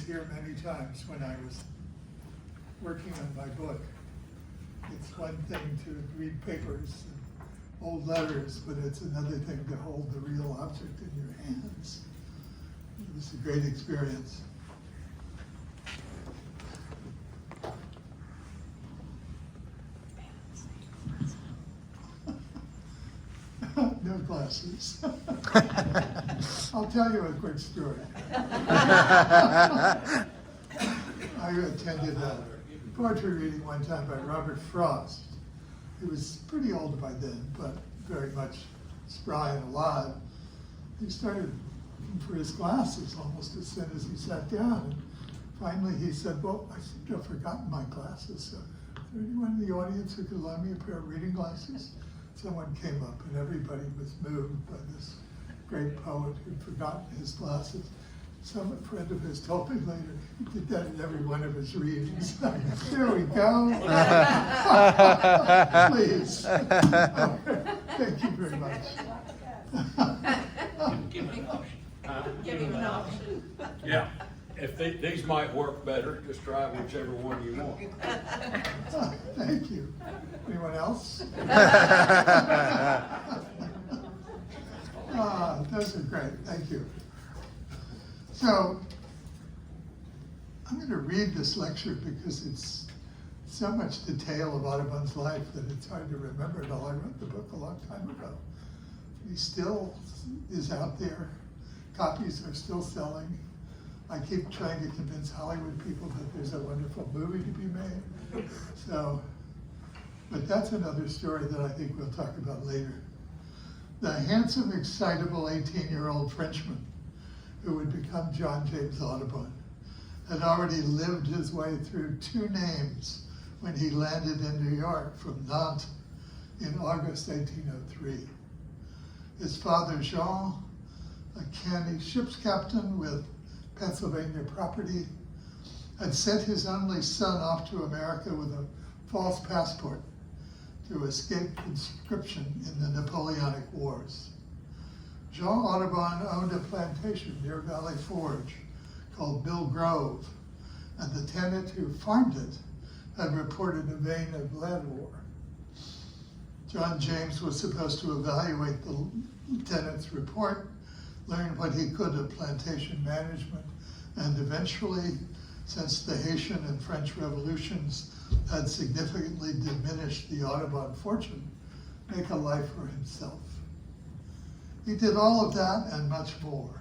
here many times when I was working on my book. It's one thing to read papers and old letters, but it's another thing to hold the real object in your hands. It was a great experience. No glasses. I'll tell you a quick story. I attended a poetry reading one time by Robert Frost. He was pretty old by then, but very much spry and alive. He started looking for his glasses almost as soon as he sat down. And finally he said, well, I seem to have forgotten my glasses. So, is there anyone in the audience who could loan me a pair of reading glasses? Someone came up and everybody was moved by this great poet who'd forgotten his glasses. Some friend of his told me later, he did that in every one of his readings. There we go. Please. Thank you very much. Give him an option. Give him an option. Yeah, if these might work better, just try whichever one you want. Thank you. Anyone else? Those are great. Thank you. So, I'm going to read this lecture because it's so much detail of Audubon's life that it's hard to remember it all. I wrote the book a long time ago. He still is out there. Copies are still selling. I keep trying to convince Hollywood people that there's a wonderful movie to be made. So, but that's another story that I think we'll talk about later. The handsome, excitable 18-year-old Frenchman who would become John James Audubon had already lived his way through two names when he landed in New York from Nantes in August 1803. His father, Jean, a canny ship's captain with Pennsylvania property, had sent his only son off to America with a false passport to escape conscription in the Napoleonic Wars. Jean Audubon owned a plantation near Valley Forge called Mill Grove, and the tenant who farmed it had reported a vein of lead ore. John James was supposed to evaluate the tenant's report, learn what he could of plantation management, and eventually, since the Haitian and French revolutions had significantly diminished the Audubon fortune, make a life for himself. He did all of that and much more.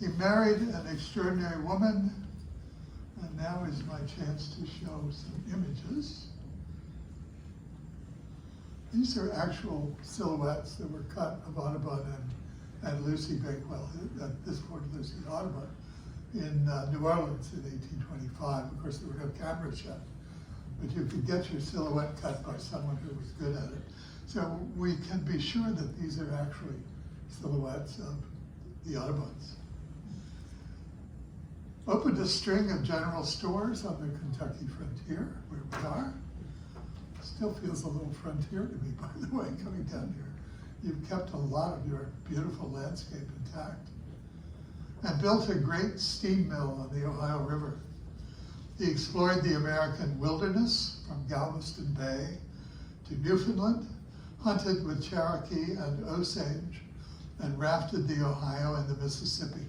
He married an extraordinary woman, and now is my chance to show some images. These are actual silhouettes that were cut of Audubon and Lucy Bakewell, at this point Lucy Audubon, in New Orleans in 1825. Of course, there were no cameras yet, but you could get your silhouette cut by someone who was good at it. So we can be sure that these are actually silhouettes of the Audubons. Opened a string of general stores on the Kentucky frontier, where we are. Still feels a little frontier to me, by the way, coming down here. You've kept a lot of your beautiful landscape intact. And built a great steam mill on the Ohio River. He explored the American wilderness from Galveston Bay to Newfoundland, hunted with Cherokee and Osage, and rafted the Ohio and the Mississippi.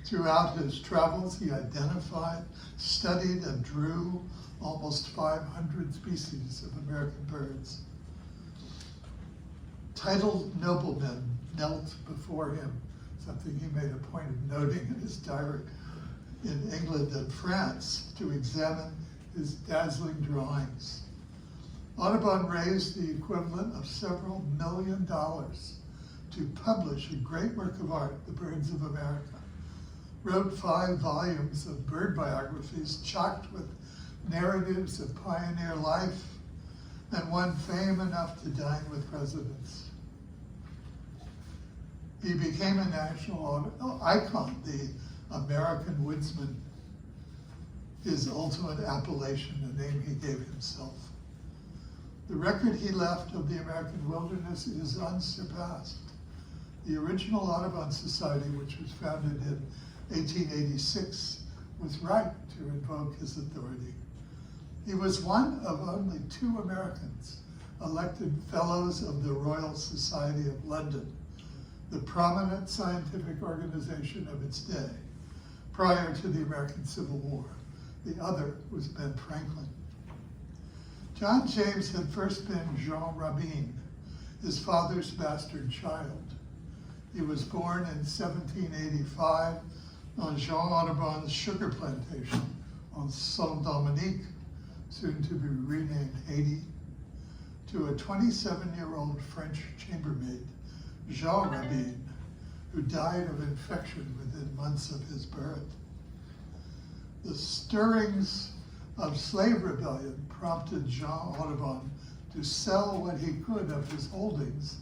Throughout his travels, he identified, studied, and drew almost 500 species of American birds. Titled noblemen knelt before him, something he made a point of noting in his diary, in England and France to examine his dazzling drawings. Audubon raised the equivalent of several $1 million to publish a great work of art, The Birds of America. Wrote 5 volumes of bird biographies chocked with narratives of pioneer life, and won fame enough to dine with presidents. He became a national icon, the American woodsman, his ultimate appellation, the name he gave himself. The record he left of the American wilderness is unsurpassed. The original Audubon Society, which was founded in 1886, was right to invoke his authority. He was one of only 2 Americans elected Fellows of the Royal Society of London, the prominent scientific organization of its day, prior to the American Civil War. The other was Ben Franklin. John James had first been Jean Rabin, his father's bastard child. He was born in 1785 on Jean Audubon's sugar plantation on Saint-Dominique, soon to be renamed Haiti, to a 27-year-old French chambermaid, Jean Rabin, who died of infection within months of his birth. The stirrings of slave rebellion prompted Jean Audubon to sell what he could of his holdings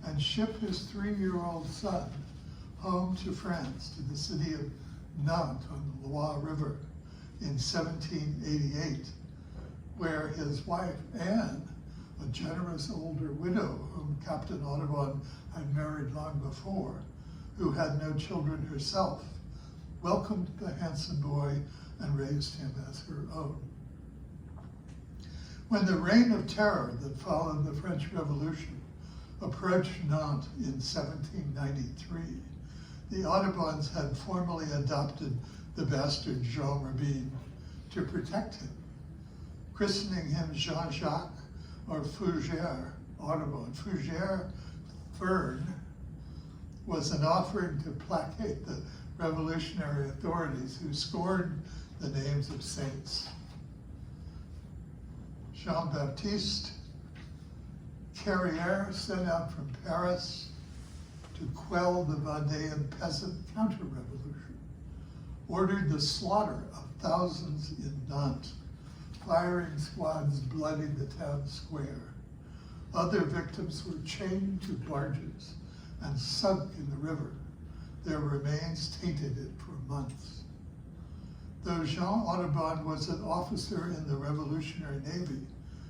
and ship his 3-year-old son home to France, to the city of Nantes on the Loire River in 1788, where his wife Anne, a generous older widow whom Captain Audubon had married long before, who had no children herself, welcomed the handsome boy and raised him as her own. When the reign of terror that followed the French Revolution approached Nantes in 1793, the Audubons had formally adopted the bastard Jean Rabin to protect him, christening him Jean-Jacques or Fougère Audubon. Fougère, fern, was an offering to placate the revolutionary authorities who scorned the names of saints. Jean-Baptiste Carrière, sent out from Paris to quell the Vendéan peasant counter-revolution, ordered the slaughter of thousands in Nantes. Firing squads bloodied the town square. Other victims were chained to barges and sunk in the river. Their remains tainted it for months. Though Jean Audubon was an officer in the Revolutionary Navy,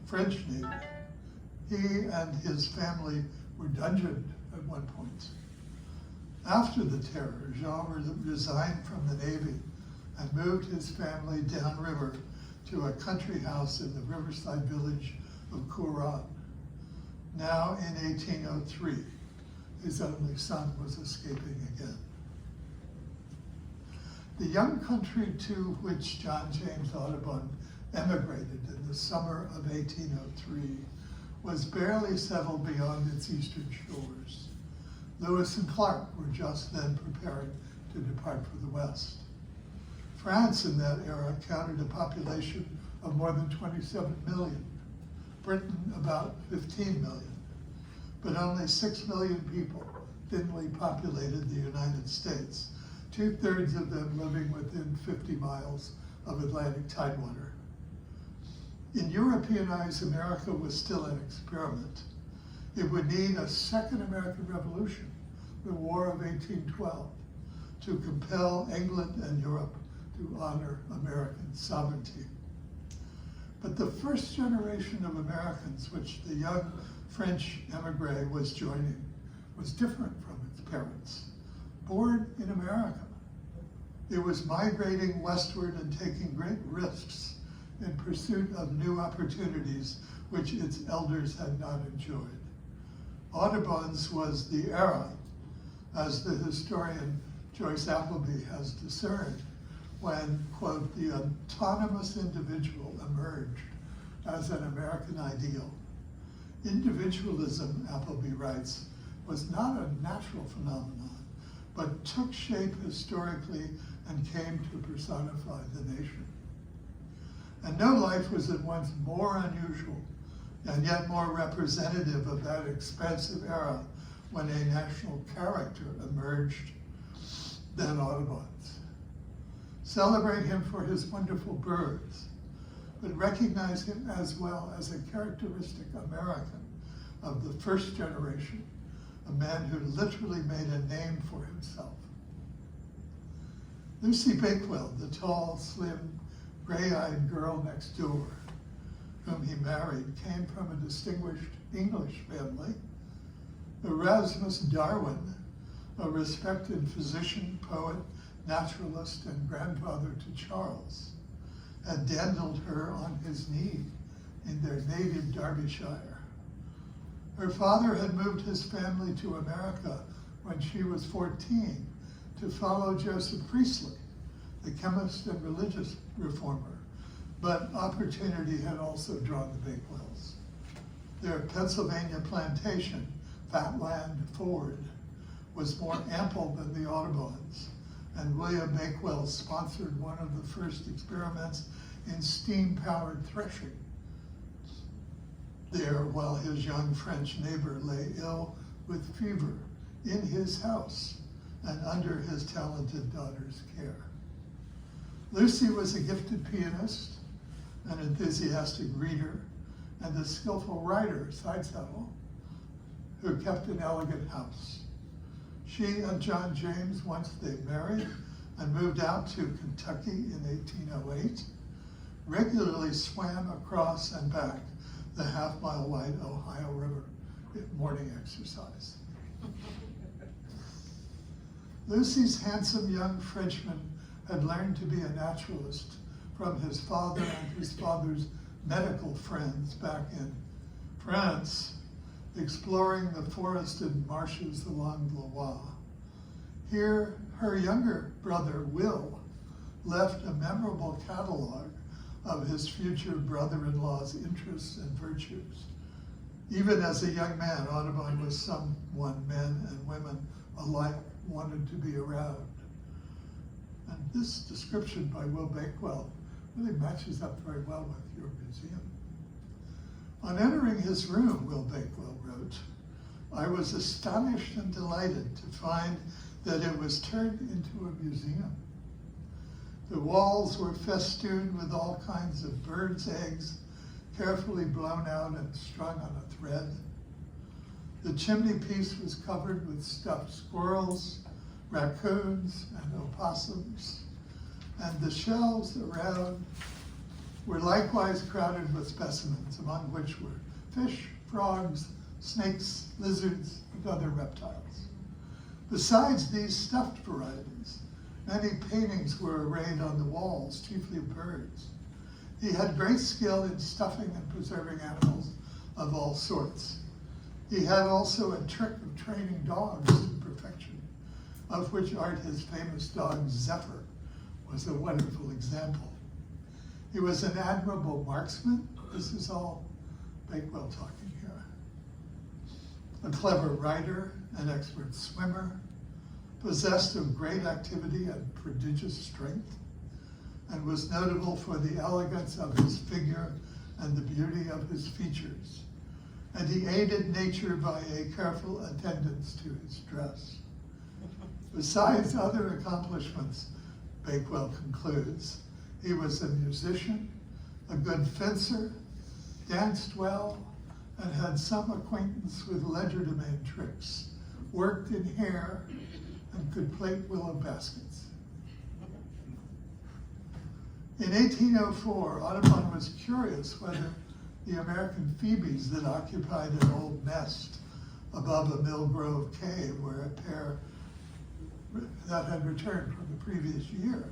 French Navy, he and his family were dungeoned at one point. After the terror, Jean resigned from the Navy and moved his family downriver to a country house in the riverside village of Couronne. Now in 1803, his only son was escaping again. The young country to which John James Audubon emigrated in the summer of 1803 was barely settled beyond its eastern shores. Lewis and Clark were just then preparing to depart for the west. France in that era counted a population of more than 27 million, Britain about 15 million, but only 6 million people thinly populated the United States, 2/3 of them living within 50 miles of Atlantic tidewater. In Europeanized America was still an experiment. It would need a second American Revolution, the War of 1812, to compel England and Europe to honor American sovereignty. But the first generation of Americans, which the young French emigre was joining, was different from its parents. Born in America, it was migrating westward and taking great risks in pursuit of new opportunities which its elders had not enjoyed. Audubon's was the era, as the historian Joyce Appleby has discerned, when, quote, the autonomous individual emerged as an American ideal. Individualism, Appleby writes, was not a natural phenomenon, but took shape historically and came to personify the nation. And no life was at once more unusual and yet more representative of that expansive era when a national character emerged than Audubon's. Celebrate him for his wonderful birds, but recognize him as well as a characteristic American of the first generation, a man who literally made a name for himself. Lucy Bakewell, the tall, slim, gray-eyed girl next door, whom he married, came from a distinguished English family. Erasmus Darwin, a respected physician, poet, naturalist and grandfather to Charles, had dandled her on his knee in their native Derbyshire. Her father had moved his family to America when she was 14 to follow Joseph Priestley, the chemist and religious reformer, but opportunity had also drawn the Bakewells. Their Pennsylvania plantation, Fatland Ford, was more ample than the Audubons, and William Bakewell sponsored one of the first experiments in steam-powered threshing there while his young French neighbor lay ill with fever in his house and under his talented daughter's care. Lucy was a gifted pianist, an enthusiastic reader, and a skillful writer, side saddle, who kept an elegant house. She and John James, once they married and moved out to Kentucky in 1808, regularly swam across and back the half-mile wide Ohio River at morning exercise. Lucy's handsome young Frenchman had learned to be a naturalist from his father and his father's medical friends back in France, exploring the forested marshes along the Loire. Here, her younger brother, Will, left a memorable catalog of his future brother-in-law's interests and virtues. Even as a young man, Audubon was someone men and women alike wanted to be around. And this description by Will Bakewell really matches up very well with your museum. On entering his room, Will Bakewell wrote, I was astonished and delighted to find that it was turned into a museum. The walls were festooned with all kinds of birds' eggs, carefully blown out and strung on a thread. The chimney piece was covered with stuffed squirrels, raccoons, and opossums, and the shelves around were likewise crowded with specimens, among which were fish, frogs, snakes, lizards, and other reptiles. Besides these stuffed varieties, many paintings were arrayed on the walls, chiefly of birds. He had great skill in stuffing and preserving animals of all sorts. He had also a trick of training dogs to perfection, of which art his famous dog Zephyr was a wonderful example. He was an admirable marksman. This is all Bakewell talking here. A clever writer, an expert swimmer, possessed of great activity and prodigious strength, and was notable for the elegance of his figure and the beauty of his features. And he aided nature by a careful attendance to his dress. Besides other accomplishments, Bakewell concludes, he was a musician, a good fencer, danced well, and had some acquaintance with legerdemain tricks, worked in hair, and could plait willow baskets. In 1804, Audubon was curious whether the American phoebes that occupied an old nest above a Mill Grove cave were a pair that had returned from the previous year.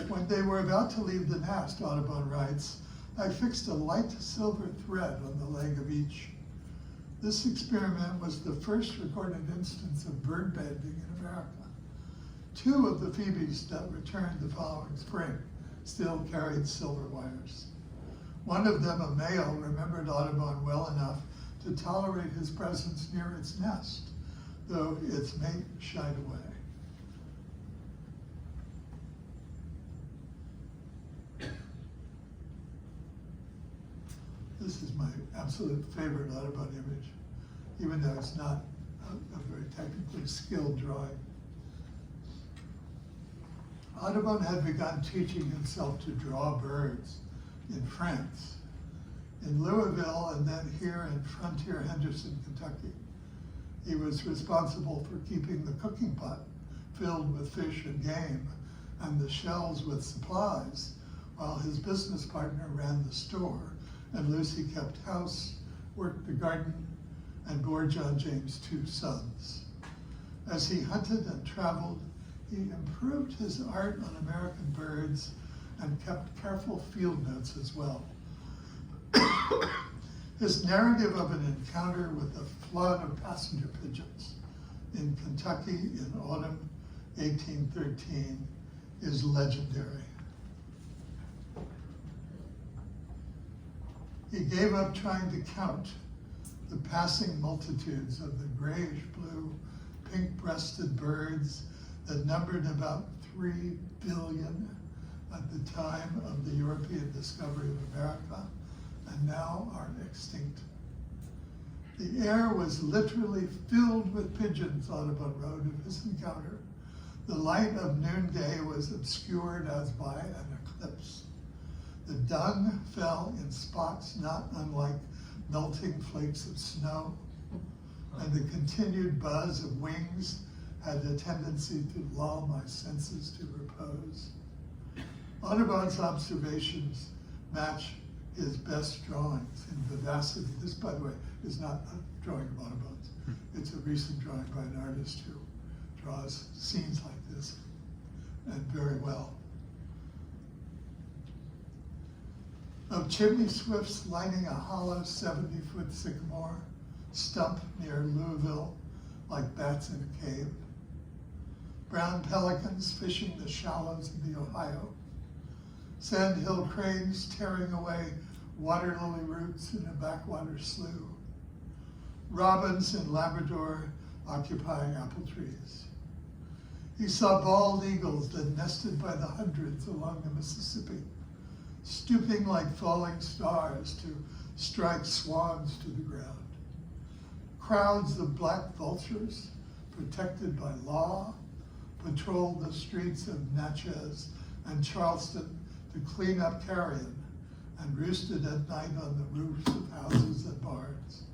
When they were about to leave the nest, Audubon writes, I fixed a light silver thread on the leg of each. This experiment was the first recorded instance of bird banding in America. Two of the phoebes that returned the following spring still carried silver wires. One of them, a male, remembered Audubon well enough to tolerate his presence near its nest, though its mate shied away. This is my absolute favorite Audubon image, even though it's not a very technically skilled drawing. Audubon had begun teaching himself to draw birds in France, in Louisville, and then here in frontier Henderson, Kentucky. He was responsible for keeping the cooking pot filled with fish and game and the shelves with supplies, while his business partner ran the store, and Lucy kept house, worked the garden, and bore John James' two sons. As he hunted and traveled, He improved his art on American birds and kept careful field notes as well. His narrative of an encounter with a flood of passenger pigeons in Kentucky in autumn 1813 is legendary. He gave up trying to count the passing multitudes of the grayish-blue, pink-breasted birds that numbered about 3 billion at the time of the European discovery of America, and now are extinct. The air was literally filled with pigeons, Audubon wrote of his encounter. The light of noonday was obscured as by an eclipse. The dung fell in spots not unlike melting flakes of snow, and the continued buzz of wings had a tendency to lull my senses to repose. Audubon's observations match his best drawings in vivacity. This, by the way, is not a drawing of Audubon's. It's a recent drawing by an artist who draws scenes like this, and very well. Of chimney swifts lining a hollow 70-foot sycamore stump near Louisville like bats in a cave. Brown pelicans fishing the shallows of the Ohio. Sandhill cranes tearing away water lily roots in a backwater slough. Robins in Labrador occupying apple trees. He saw bald eagles that nested by the hundreds along the Mississippi, stooping like falling stars to strike swans to the ground. Crowds of black vultures, protected by law, patrolled the streets of Natchez and Charleston to clean up carrion, and roosted at night on the roofs of houses and barns.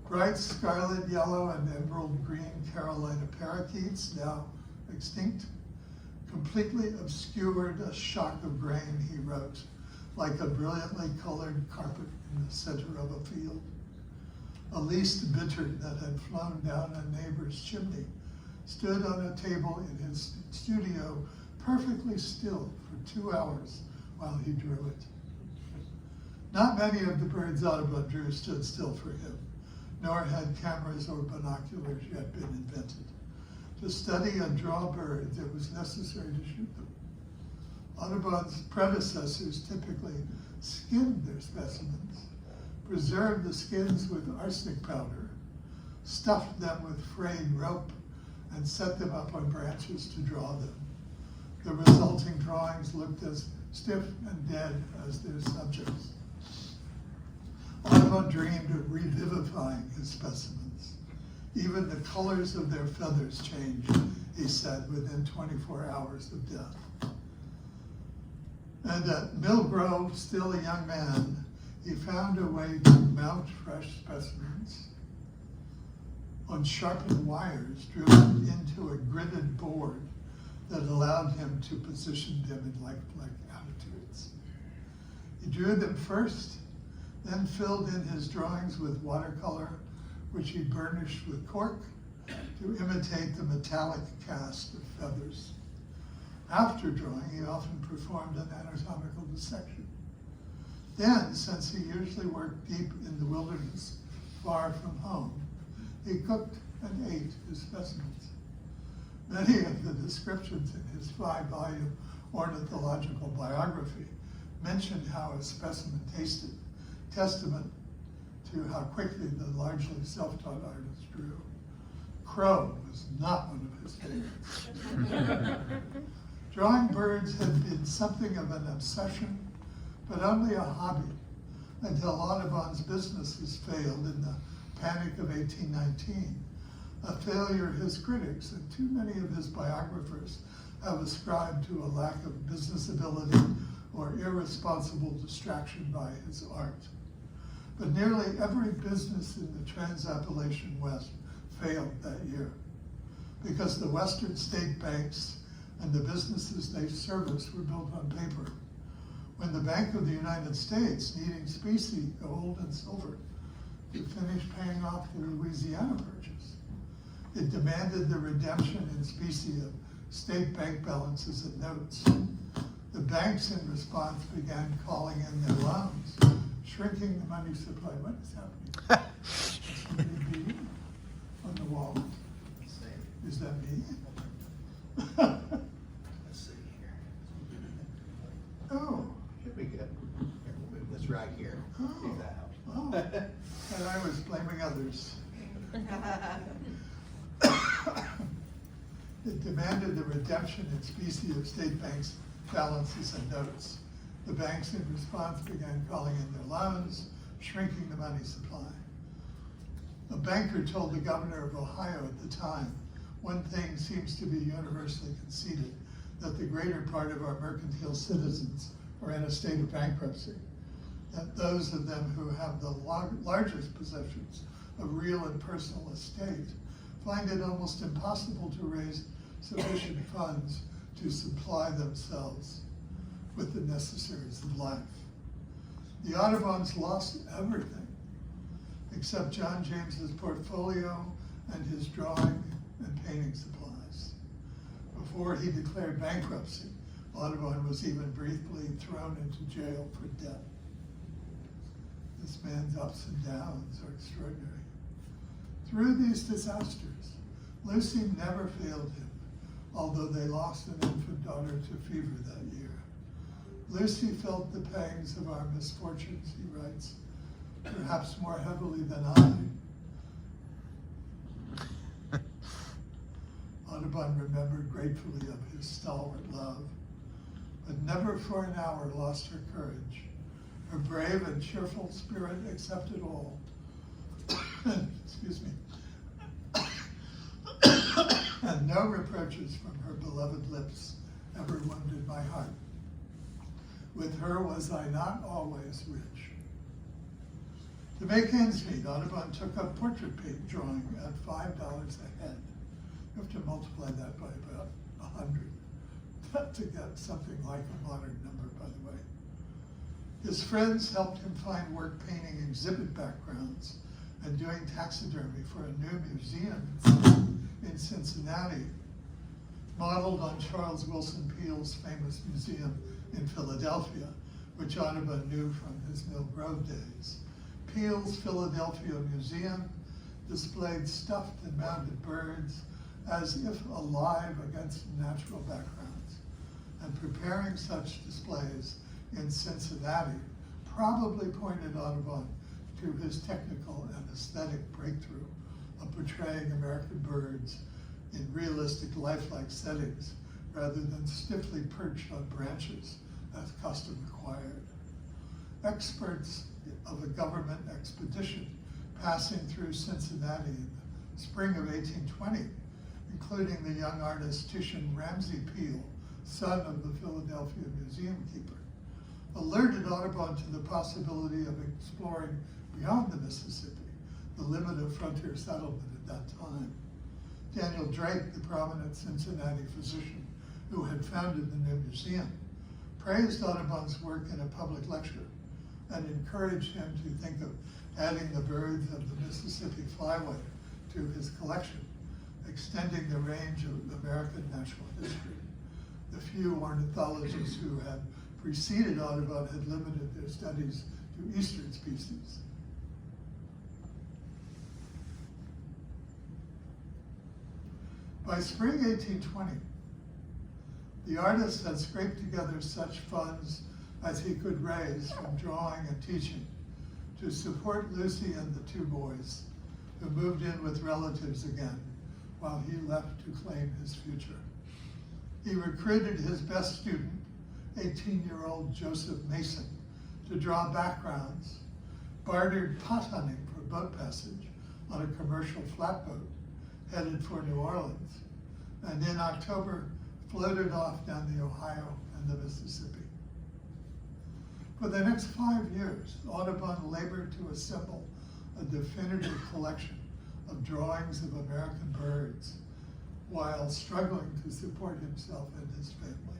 Bright scarlet yellow and emerald green Carolina parakeets, now extinct, completely obscured a shock of grain, he wrote, like a brilliantly colored carpet in the center of a field. A least bittern that had flown down a neighbor's chimney stood on a table in his studio perfectly still for 2 hours while he drew it. Not many of the birds Audubon drew stood still for him, nor had cameras or binoculars yet been invented. To study and draw birds, it was necessary to shoot them. Audubon's predecessors typically skinned their specimens, preserved the skins with arsenic powder, stuffed them with frayed rope, and set them up on branches to draw them. The resulting drawings looked as stiff and dead as their subjects. Audubon dreamed of revivifying his specimens. Even the colors of their feathers changed, he said, within 24 hours of death. And at Mill Grove, still a young man, he found a way to mount fresh specimens on sharpened wires driven into a gridded board that allowed him to position them in lifelike attitudes. He drew them first, then filled in his drawings with watercolor, which he burnished with cork to imitate the metallic cast of feathers. After drawing, he often performed an anatomical dissection. Then, since he usually worked deep in the wilderness, far from home, he cooked and ate his specimens. Many of the descriptions in his 5-volume ornithological biography mention how a specimen tasted, testament to how quickly the largely self-taught artist drew. Crow was not one of his favorites. Drawing birds had been something of an obsession, but only a hobby, until Audubon's businesses failed in the Panic of 1819, a failure his critics and too many of his biographers have ascribed to a lack of business ability or irresponsible distraction by his art. But nearly every business in the Trans-Appalachian West failed that year, because the Western state banks and the businesses they serviced were built on paper. When the Bank of the United States, needing specie, gold and silver, to finish paying off the Louisiana purchase, It demanded the redemption in specie of state bank balances and notes. The banks in response began calling in their loans, shrinking the money supply. What is happening? Somebody beating on the wall. Is that me? Let's see here. Oh, Should be good. Here, we'll move this right here. See if that helps. oh, and I was blaming others. It demanded the redemption in specie of state banks' balances and notes. The banks in response began calling in their loans, shrinking the money supply. A banker told the governor of Ohio at the time, one thing seems to be universally conceded, that the greater part of our mercantile citizens are in a state of bankruptcy, that those of them who have the largest possessions of real and personal estate find it almost impossible to raise sufficient funds to supply themselves with the necessaries of life. The Audubons lost everything except John James's portfolio and his drawing and painting supplies. Before he declared bankruptcy, Audubon was even briefly thrown into jail for debt. This man's ups and downs are extraordinary. Through these disasters, Lucy never failed him, although they lost an infant daughter to fever that year. Lucy felt the pangs of our misfortunes, he writes, perhaps more heavily than I. Audubon remembered gratefully of his stalwart love, but never for an hour lost her courage. Her brave and cheerful spirit accepted all. Excuse me. And no reproaches from her beloved lips ever wounded my heart. With her was I not always rich. To make ends meet, Audubon took up portrait paint drawing at $5 a head. You have to multiply that by about 100 to get something like a modern number, by the way. His friends helped him find work painting exhibit backgrounds and doing taxidermy for a new museum in Cincinnati, modeled on Charles Wilson Peale's famous museum in Philadelphia, which Audubon knew from his Mill Grove days. Peale's Philadelphia Museum displayed stuffed and mounted birds as if alive against natural backgrounds. And preparing such displays in Cincinnati probably pointed Audubon to his technical and aesthetic breakthrough of portraying American birds in realistic, lifelike settings rather than stiffly perched on branches as custom required. Experts of a government expedition passing through Cincinnati in the spring of 1820, including the young artist Titian Ramsay Peale, son of the Philadelphia museum keeper, alerted Audubon to the possibility of exploring beyond the Mississippi, the limit of frontier settlement at that time. Daniel Drake, the prominent Cincinnati physician who had founded the new museum, praised Audubon's work in a public lecture and encouraged him to think of adding the birds of the Mississippi flyway to his collection, extending the range of American natural history. The few ornithologists who had preceded Audubon had limited their studies to eastern species. By spring 1820, the artist had scraped together such funds as he could raise from drawing and teaching to support Lucy and the two boys, who moved in with relatives again while he left to claim his future. He recruited his best student, 18-year-old Joseph Mason, to draw backgrounds, bartered pot hunting for boat passage on a commercial flatboat headed for New Orleans, and in October floated off down the Ohio and the Mississippi. For the next 5 years, Audubon labored to assemble a definitive collection of drawings of American birds while struggling to support himself and his family.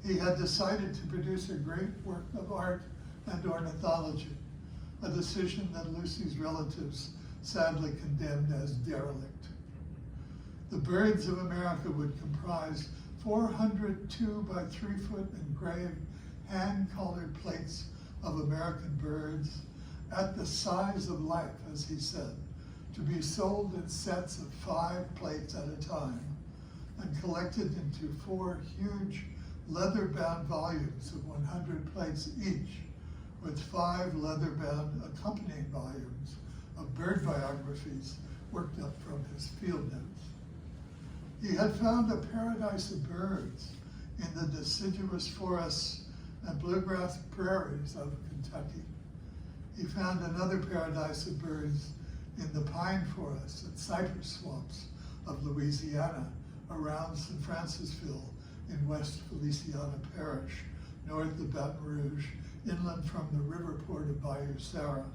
He had decided to produce a great work of art and ornithology, a decision that Lucy's relatives sadly condemned as derelict. The birds of America would comprise 400 2 by 3 foot engraved hand-colored plates of American birds at the size of life, as he said, to be sold in sets of 5 plates at a time and collected into 4 huge leather-bound volumes of 100 plates each, with 5 leather-bound accompanying volumes of bird biographies worked up from his field notes. He had found a paradise of birds in the deciduous forests and bluegrass prairies of Kentucky. He found another paradise of birds in the pine forests and cypress swamps of Louisiana around St. Francisville in West Feliciana Parish, north of Baton Rouge, inland from the river port of Bayou Sarah,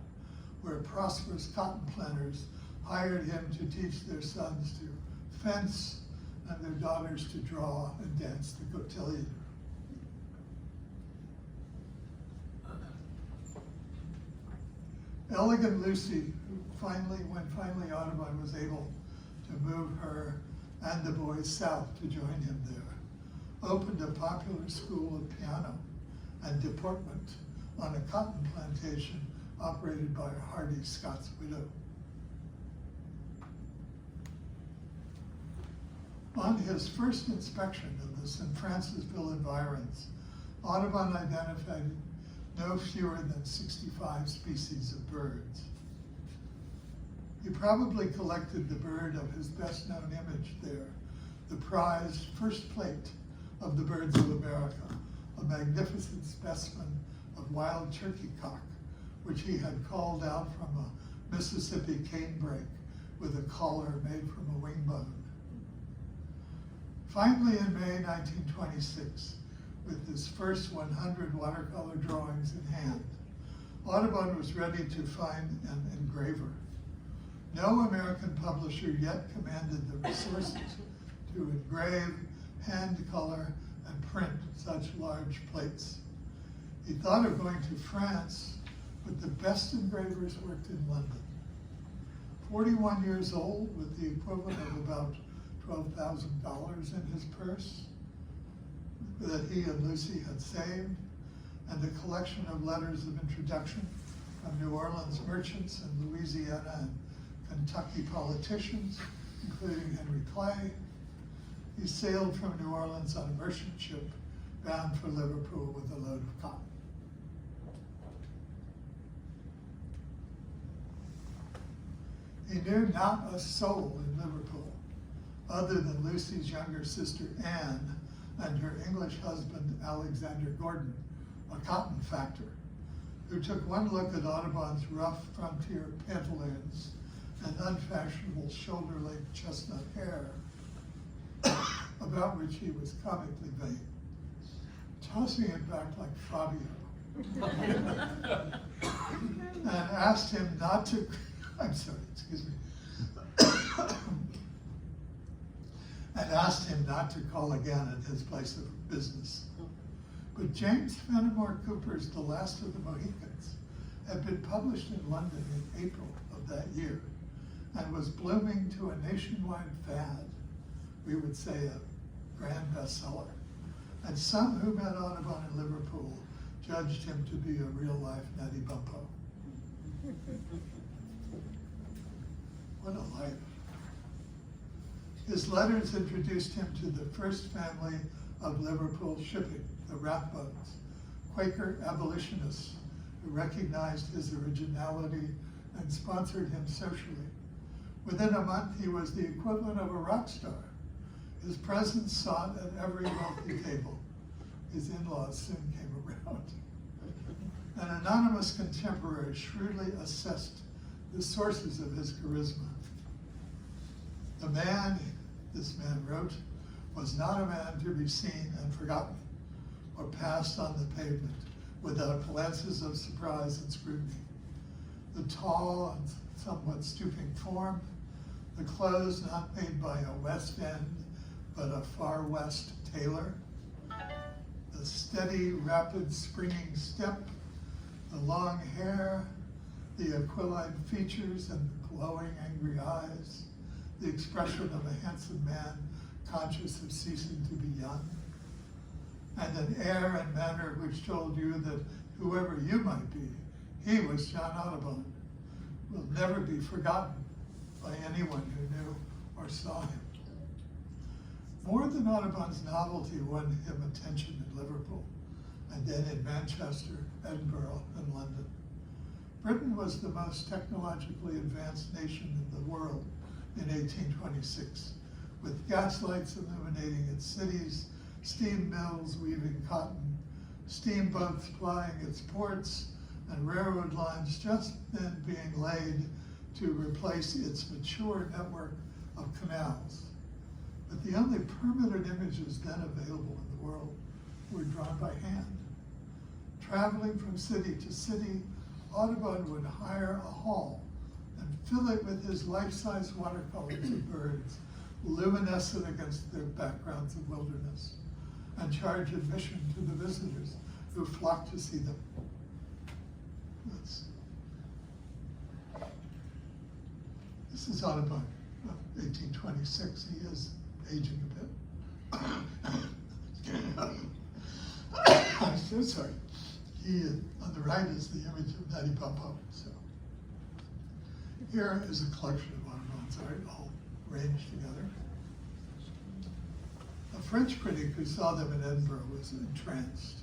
where prosperous cotton planters hired him to teach their sons to fence and their daughters to draw and dance the cotillion. Elegant Lucy, when finally Audubon was able to move her and the boys south to join him there, opened a popular school of piano and deportment on a cotton plantation operated by a hardy Scots widow. On his first inspection of the St. Francisville environs, Audubon identified no fewer than 65 species of birds. He probably collected the bird of his best-known image there, the prized first plate of the birds of America, a magnificent specimen of wild turkey cock, which he had called out from a Mississippi canebrake with a collar made from a wing bone. Finally, in May 1926, with his first 100 watercolor drawings in hand, Audubon was ready to find an engraver. No American publisher yet commanded the resources to engrave, hand color, and print such large plates. He thought of going to France, but the best engravers worked in London. 41 years old, with the equivalent of about $12,000 in his purse that he and Lucy had saved, and a collection of letters of introduction from New Orleans merchants and Louisiana and Kentucky politicians, including Henry Clay. He sailed from New Orleans on a merchant ship bound for Liverpool with a load of cotton. He knew not a soul in Liverpool, other than Lucy's younger sister Anne and her English husband Alexander Gordon, a cotton factor, who took one look at Audubon's rough frontier pantaloons and unfashionable shoulder-length chestnut hair, about which he was comically vain, tossing it back like Fabio, and asked him not to, and asked him not to call again at his place of business. But James Fenimore Cooper's The Last of the Mohicans had been published in London in April of that year and was blooming to a nationwide fad, we would say a grand bestseller. And some who met Audubon in Liverpool judged him to be a real-life Nettie Bumpo. What a life. His letters introduced him to the first family of Liverpool shipping, the Rathbones, Quaker abolitionists who recognized his originality and sponsored him socially. Within a month, he was the equivalent of a rock star. His presence sought at every wealthy table. His in-laws soon came around. An anonymous contemporary shrewdly assessed the sources of his charisma. The man, this man wrote, was not a man to be seen and forgotten or passed on the pavement without glances of surprise and scrutiny. The tall and somewhat stooping form, the clothes not made by a West End but a Far West tailor, the steady, rapid, springing step, the long hair, the aquiline features and the glowing, angry eyes, the expression of a handsome man conscious of ceasing to be young, and an air and manner which told you that whoever you might be, he was John Audubon, will never be forgotten by anyone who knew or saw him. More than Audubon's novelty won him attention in Liverpool, and then in Manchester, Edinburgh, and London. Britain was the most technologically advanced nation in the world in 1826, with gaslights illuminating its cities, steam mills weaving cotton, steamboats plying its ports, and railroad lines just then being laid to replace its mature network of canals. But the only permanent images then available in the world were drawn by hand. Traveling from city to city, Audubon would hire a hall and fill it with his life-size watercolors of birds, luminescent against their backgrounds of wilderness, and charge admission to the visitors who flocked to see them. This is Audubon of 1826. He is aging a bit. I'm so sorry. On the right is the image of Natty Popo. So here is a collection of Audubon's art, all arranged together. A French critic who saw them in Edinburgh was entranced.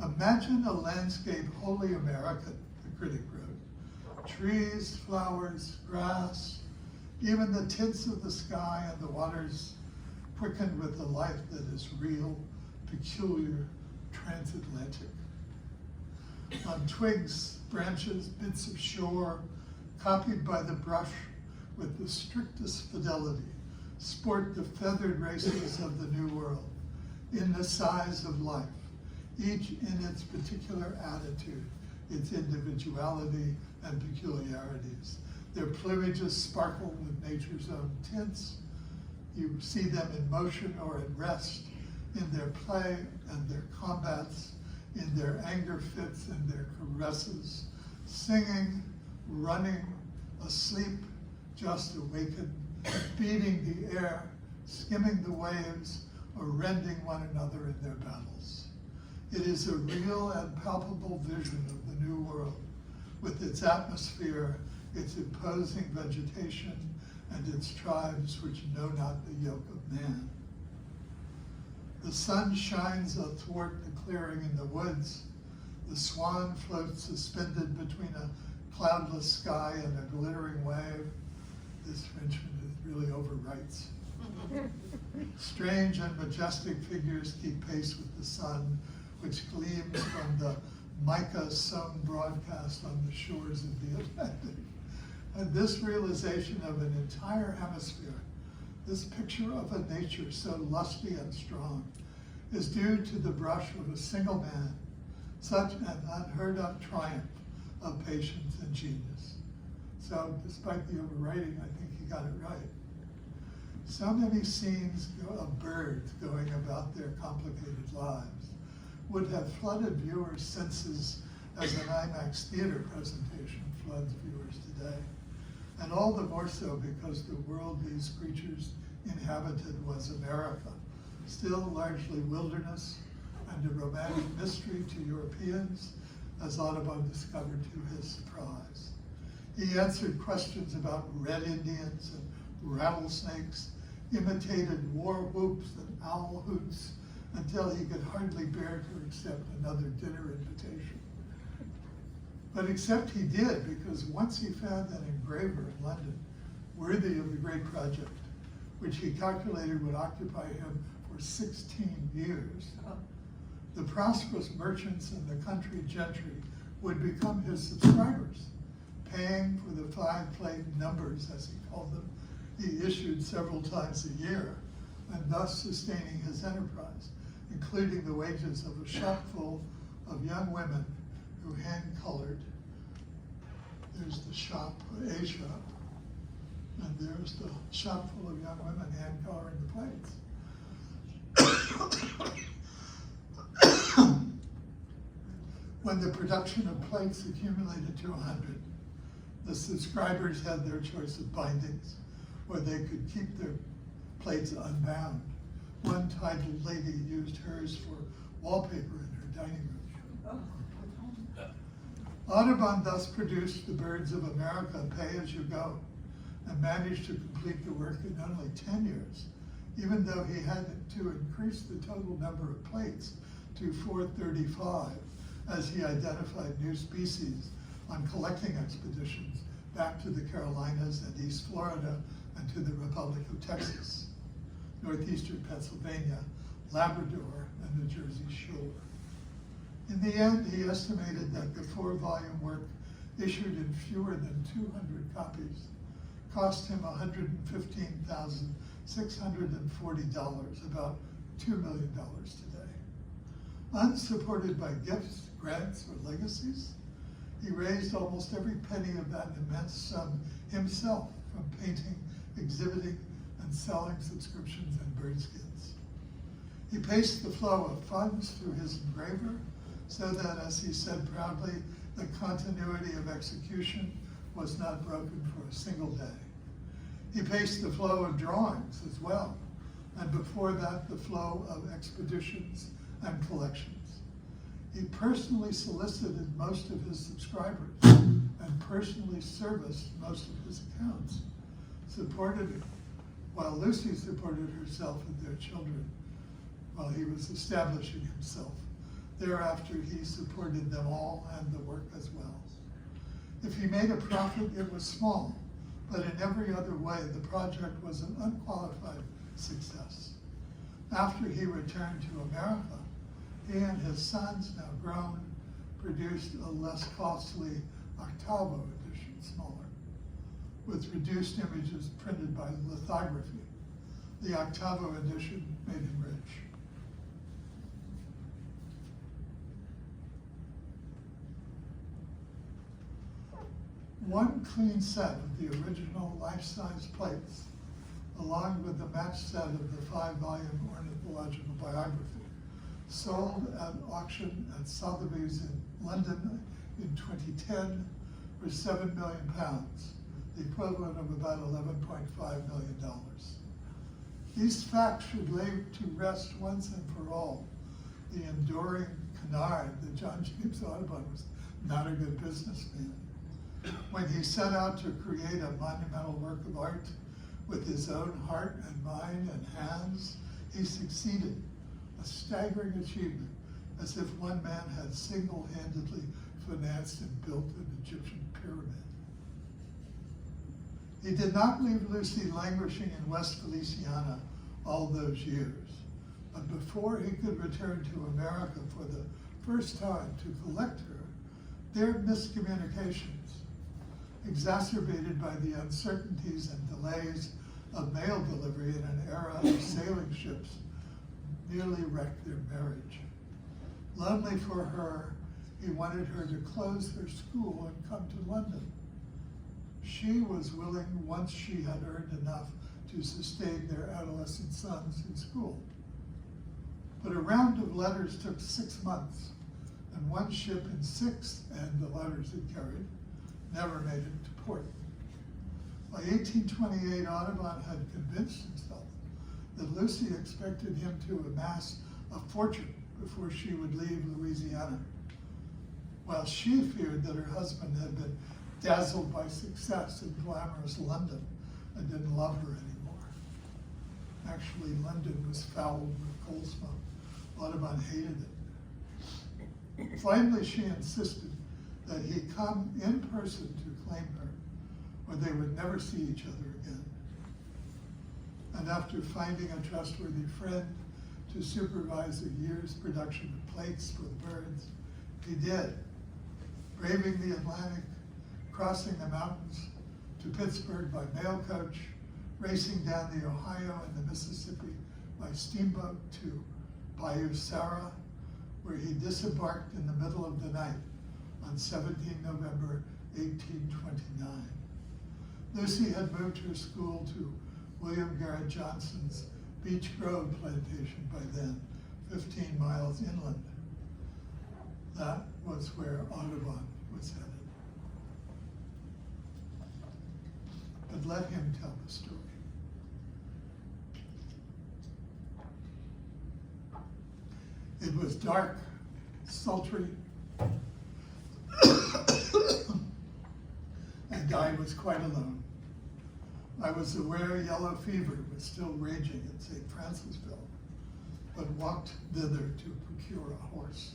Imagine a landscape wholly American, the critic wrote. Trees, flowers, grass, even the tints of the sky and the waters quickened with a life that is real, peculiar, transatlantic. On twigs, branches, bits of shore, copied by the brush with the strictest fidelity, sport the feathered races of the New World, in the size of life, each in its particular attitude, its individuality and peculiarities. Their plumages sparkle with nature's own tints. You see them in motion or at rest, in their play and their combats, in their anger fits and their caresses, singing, running, asleep, just awakened, beating the air, skimming the waves, or rending one another in their battles. It is a real and palpable vision of the New World, with its atmosphere, its imposing vegetation, and its tribes which know not the yoke of man. The sun shines athwart the clearing in the woods. The swan floats suspended between a cloudless sky and a glittering wave. This Frenchman is really overwrites. Strange and majestic figures keep pace with the sun, which gleams from the mica sown broadcast on the shores of the Atlantic. And this realization of an entire hemisphere, this picture of a nature so lusty and strong, is due to the brush of a single man, such an unheard of triumph of patience and genius. So despite the overwriting, I think he got it right. So many scenes of birds going about their complicated lives would have flooded viewers' senses as an IMAX theater presentation floods viewers today. And all the more so because the world these creatures inhabited was America, still largely wilderness and a romantic mystery to Europeans, as Audubon discovered to his surprise. He answered questions about red Indians and rattlesnakes, imitated war whoops and owl hoots, until he could hardly bear to accept another dinner invitation. But accept he did, because once he found an engraver in London worthy of the great project, which he calculated would occupy him for 16 years, the prosperous merchants and the country gentry would become his subscribers, paying for the 5-plate numbers, as he called them, he issued several times a year, and thus sustaining his enterprise, including the wages of a shop full of young women who hand-colored. There's the shop, a shop, and there's the shop full of young women hand-coloring the plates. When the production of plates accumulated to 100, the subscribers had their choice of bindings, where they could keep their plates unbound. One titled lady used hers for wallpaper in her dining room. Audubon thus produced The Birds of America, Pay As You Go, and managed to complete the work in only 10 years, even though he had to increase the total number of plates to 435 as he identified new species on collecting expeditions back to the Carolinas and East Florida and to the Republic of Texas, northeastern Pennsylvania, Labrador, and the Jersey Shore. In the end, he estimated that the 4-volume work, issued in fewer than 200 copies, cost him $115,640, about $2 million today. Unsupported by gifts, grants, or legacies, he raised almost every penny of that immense sum himself from painting, exhibiting, and selling subscriptions and bird skins. He paced the flow of funds through his engraver so that, as he said proudly, the continuity of execution was not broken for a single day. He paced the flow of drawings as well, and before that, the flow of expeditions and collections. He personally solicited most of his subscribers and personally serviced most of his accounts, while Lucy supported herself and their children while he was establishing himself. Thereafter, he supported them all and the work as well. If he made a profit, it was small, but in every other way, the project was an unqualified success. After he returned to America, he and his sons, now grown, produced a less costly octavo edition, smaller, with reduced images printed by lithography. The octavo edition made him rich. One clean set of the original life-size plates, along with the match set of the 5-volume ornithological biography, sold at auction at Sotheby's in London in 2010 for £7 million, the equivalent of about $11.5 million. These facts should lay to rest once and for all the enduring canard that John James Audubon was not a good businessman. When he set out to create a monumental work of art with his own heart and mind and hands, he succeeded, a staggering achievement, as if one man had single-handedly financed and built an Egyptian pyramid. He did not leave Lucy languishing in West Feliciana all those years, but before he could return to America for the first time to collect her, their miscommunications, exacerbated by the uncertainties and delays of mail delivery in an era of sailing ships, nearly wrecked their marriage. Lonely for her, he wanted her to close her school and come to London. She was willing once she had earned enough to sustain their adolescent sons in school. But a round of letters took 6 months, and one ship in 6, and the letters it carried, never made it to port. By 1828, Audubon had convinced himself that Lucy expected him to amass a fortune before she would leave Louisiana, while she feared that her husband had been dazzled by success in glamorous London and didn't love her anymore. Actually, London was fouled with coal smoke. Audubon hated it. Finally, she insisted that he come in person to claim her, or they would never see each other again. And after finding a trustworthy friend to supervise a year's production of plates for the birds, he did, braving the Atlantic, crossing the mountains to Pittsburgh by mail coach, racing down the Ohio and the Mississippi by steamboat to Bayou Sarah, where he disembarked in the middle of the night on 17 November 1829. Lucy had moved her school to William Garrett Johnson's Beech Grove plantation by then, 15 miles inland. That was where Audubon was headed. But let him tell the story. It was dark, sultry, and I was quite alone. I was aware yellow fever was still raging in St. Francisville, but walked thither to procure a horse.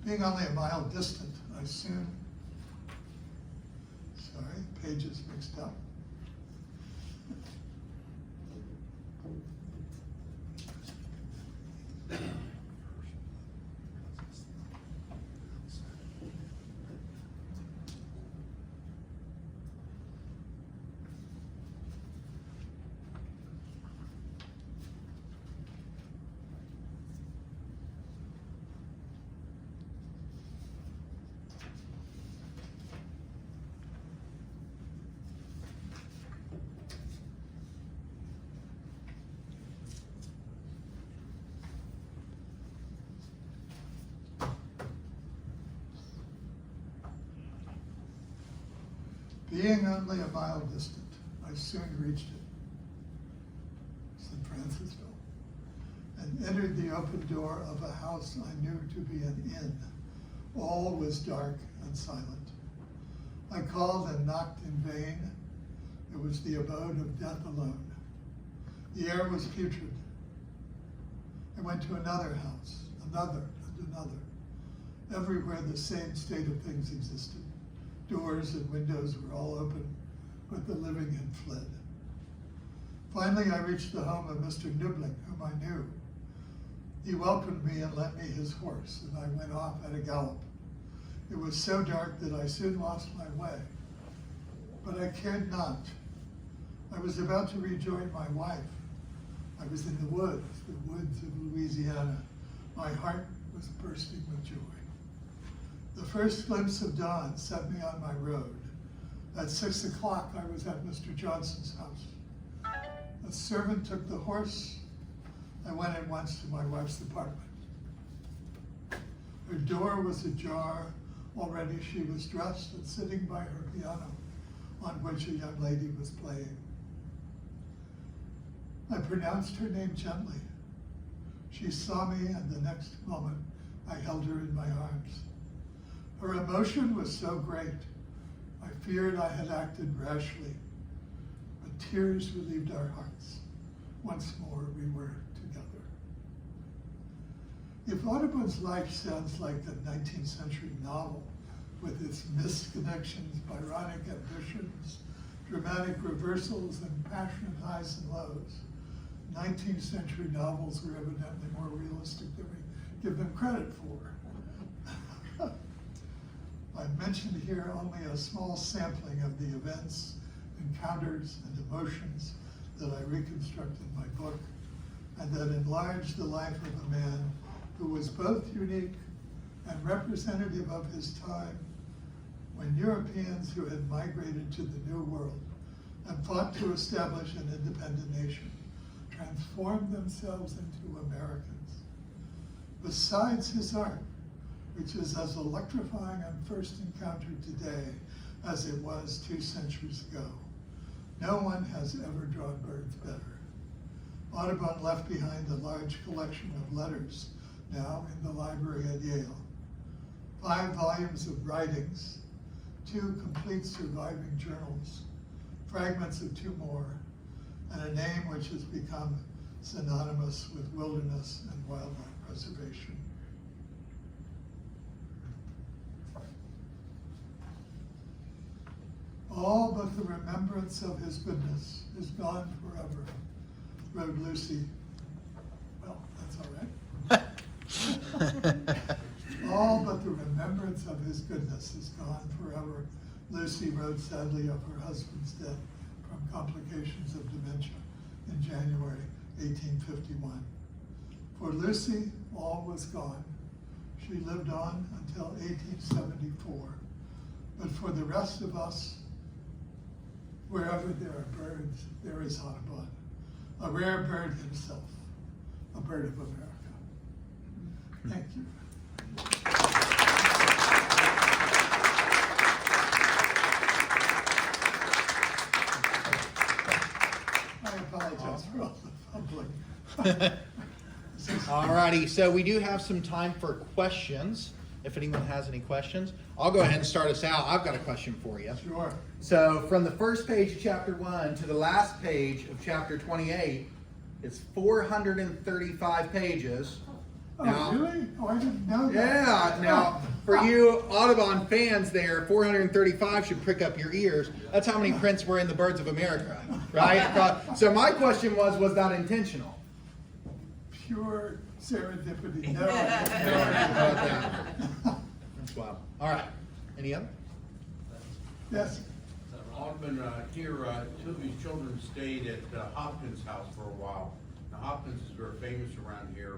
Being only a mile distant, I soon, pages mixed up. Being only a mile distant, I soon reached it, St. Francisville, and entered the open door of a house I knew to be an inn. All was dark and silent. I called and knocked in vain. It was the abode of death alone. The air was putrid. I went to another house, another and another. Everywhere the same state of things existed. Doors and windows were all open, but the living had fled. Finally, I reached the home of Mr. Nibling, whom I knew. He welcomed me and lent me his horse, and I went off at a gallop. It was so dark that I soon lost my way, but I cared not. I was about to rejoin my wife. I was in the woods of Louisiana. My heart was bursting with joy. The first glimpse of dawn set me on my road. At 6 o'clock, I was at Mr. Johnson's house. A servant took the horse. I went at once to my wife's apartment. Her door was ajar. Already she was dressed and sitting by her piano, on which a young lady was playing. I pronounced her name gently. She saw me, and the next moment I held her in my arms. Her emotion was so great, I feared I had acted rashly, but tears relieved our hearts. Once more we were together. If Audubon's life sounds like a 19th century novel, with its misconnections, Byronic ambitions, dramatic reversals, and passionate highs and lows, 19th century novels were evidently more realistic than we give them credit for. I've mentioned here only a small sampling of the events, encounters, and emotions that I reconstruct in my book, and that enlarged the life of a man who was both unique and representative of his time, when Europeans who had migrated to the New World and fought to establish an independent nation transformed themselves into Americans. Besides his art, which is as electrifying on first encounter today as it was 2 centuries ago, no one has ever drawn birds better. Audubon left behind a large collection of letters, now in the library at Yale, 5 volumes of writings, 2 complete surviving journals, fragments of 2 more, and a name which has become synonymous with wilderness and wildlife preservation. All but the remembrance of his goodness is gone forever, wrote Lucy. Well, that's all right. All but the remembrance of his goodness is gone forever, Lucy wrote sadly of her husband's death from complications of dementia in January 1851. For Lucy, all was gone. She lived on until 1874. But for the rest of us, wherever there are birds, there is Audubon, a rare bird himself, a bird of America. Thank you. I apologize for all the fumbling. Alrighty, so we do have some time for questions. If anyone has any questions, I'll go ahead and start us out. I've got a question for you. Sure. So from the first page of chapter 1 to the last page of chapter 28, it's 435 pages. Oh, Now- really? Oh, I didn't know that. Yeah, now for you Audubon fans there, 435 should prick up your ears. That's how many prints were in the Birds of America, right? So my question was that intentional? Pure serendipity. No. That's wild. All right. Any other? Yes. Audubon here, two of his children stayed at Hopkins' house for a while. Now Hopkins is very famous around here,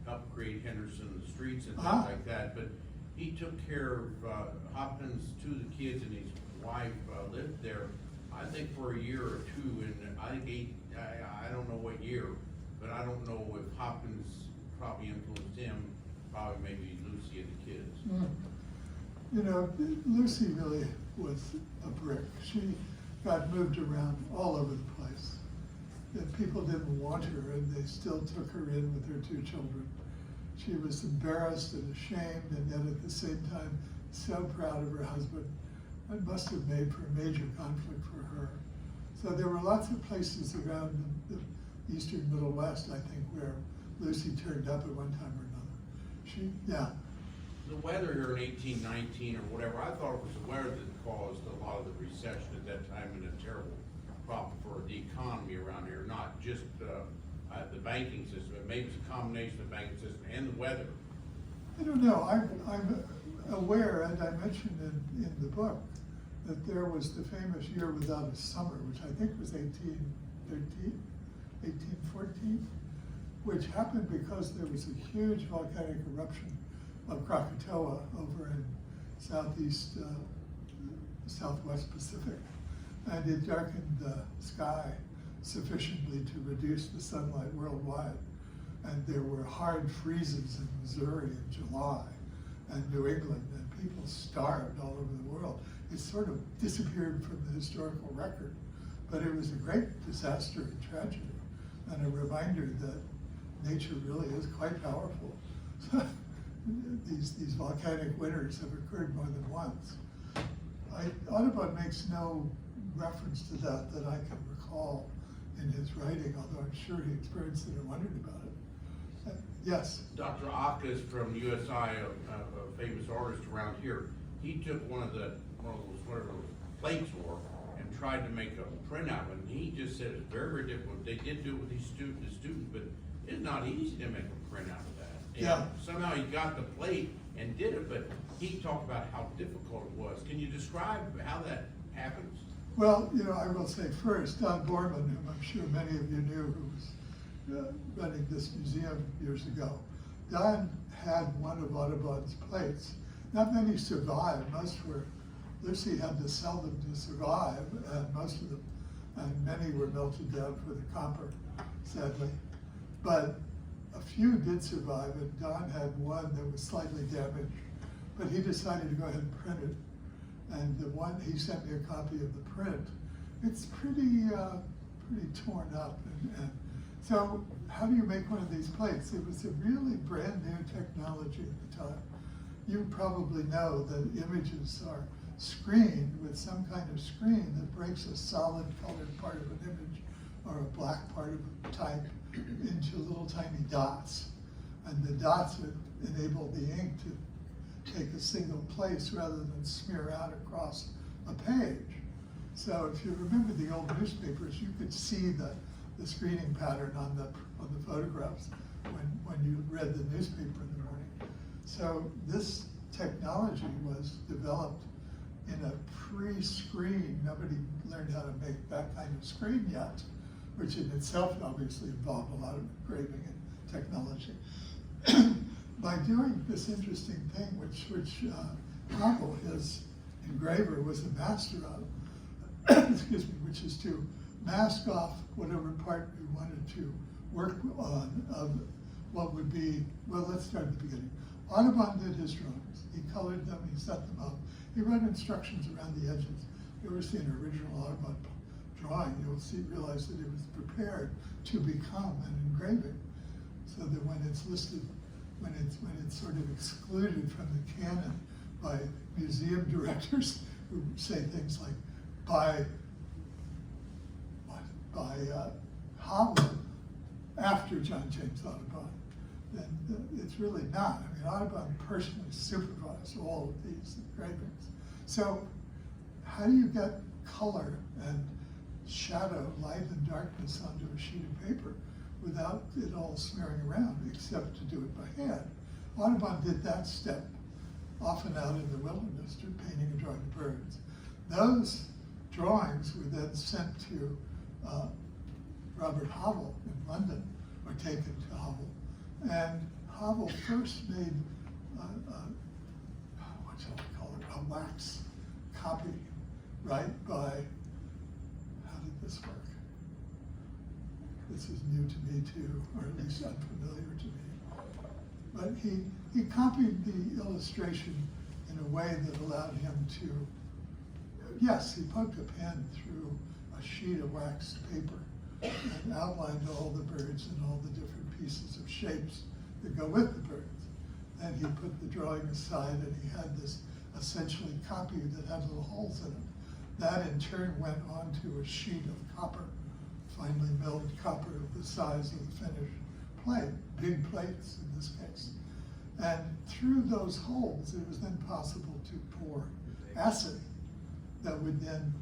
helped create Henderson, the streets and things like that. But he took care of Hopkins, two of the kids and his wife lived there, I think for a year or two, and I think I don't know what year, but I don't know if Hopkins probably influenced him, probably maybe Lucy and the kids. You know, Lucy really was a brick. She got moved around all over the place. And people didn't want her, and they still took her in with her two children. She was embarrassed and ashamed, and yet at the same time, so proud of her husband. It must have made for a major conflict for her. So there were lots of places around the eastern Middle West, I think, where Lucy turned up at one time or another. Yeah. The weather here in 1819 or whatever, I thought it was the weather that caused a lot of the recession at that time and a terrible problem for the economy around here, not just the banking system. Maybe it's a combination of the banking system and the weather. I don't know. I'm aware, and I mentioned in the book, that there was the famous year without a summer, which I think was 1813, 1814, which happened because there was a huge volcanic eruption of Krakatoa over in southwest Pacific, and it darkened the sky sufficiently to reduce the sunlight worldwide. And there were hard freezes in Missouri in July and New England, and people starved all over the world. It sort of disappeared from the historical record, but it was a great disaster and tragedy, and a reminder that nature really is quite powerful. These volcanic winters have occurred more than once. Audubon makes no reference to that I can recall in his writing, although I'm sure he experienced it and wondered about it. Yes? Dr. Akkas from USI, a famous artist around here, he took one of those whatever those plates were and tried to make a printout, and he just said it's very, very difficult. They did do it with the students, but it's not easy to make a printout of that. And Yeah. somehow he got the plate and did it, but he talked about how difficult it was. Can you describe how that happens? Well, you know, I will say first, Don Borman, whom I'm sure many of you knew, who was running this museum years ago. Don had one of Audubon's plates. Not many survived. Most were, Lucy had to sell them to survive, and most of them, and many were melted down for the copper, sadly. But a few did survive, and Don had one that was slightly damaged, but he decided to go ahead and print it. And the one, he sent me a copy of the print. It's pretty torn up. And so how do you make one of these plates? It was a really brand new technology at the time. You probably know that images are screened with some kind of screen that breaks a solid colored part of an image or a black part of a type into little tiny dots. And the dots would enable the ink to take a single place rather than smear out across a page. So if you remember the old newspapers, you could see the screening pattern on the photographs when you read the newspaper in the morning. So this technology was developed in a pre-screen. Nobody learned how to make that kind of screen yet, which in itself obviously involved a lot of engraving and technology. By doing this interesting thing, which Hubble, his engraver, was a master of, excuse me, which is to mask off whatever part we wanted to work on of what would be, well, let's start at the beginning. Audubon did his drawings. He colored them, he set them up. He wrote instructions around the edges. If you ever see an original Audubon drawing, you'll realize that it was prepared to become an engraving. so that when it's listed, when it's sort of excluded from the canon by museum directors who say things like by Howell after John James Audubon, then it's really not. I mean, Audubon personally supervised all of these engravings. So how do you get color and shadow, light and darkness onto a sheet of paper without it all smearing around, except to do it by hand? Audubon did that step often out in the wilderness, painting and drawing birds. Those drawings were then sent to Robert Howell in London, or taken to Howell. And Howell first made, what shall I call it, a wax copy, right, by, how did this work? This is new to me too, or at least unfamiliar to me. But he copied the illustration in a way that allowed him to, yes, he poked a pen through a sheet of waxed paper and outlined all the birds and all the different pieces of shapes that go with the birds. And he put the drawing aside, and he had this essentially copy that had little holes in it. That in turn went onto a sheet of copper, finely milled copper of the size of the finished plate, big plates in this case. And through those holes, it was then possible to pour acid that would then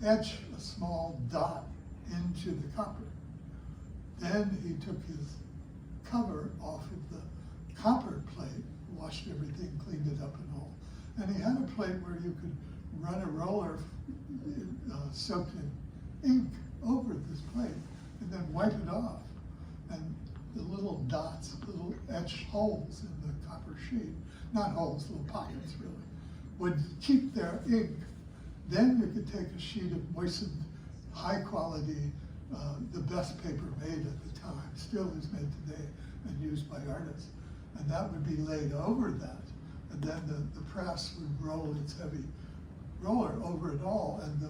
etch a small dot into the copper. Then he took his cover off of the copper plate, washed everything, cleaned it up and all. And he had a plate where you could run a roller soaked in ink over this plate and then wipe it off. And the little dots, little etched holes in the copper sheet, not holes, little pockets really, would keep their ink. Then you could take a sheet of moistened, high quality, the best paper made at the time, still is made today and used by artists. And that would be laid over that. And then the press would roll its heavy roller over it all, and the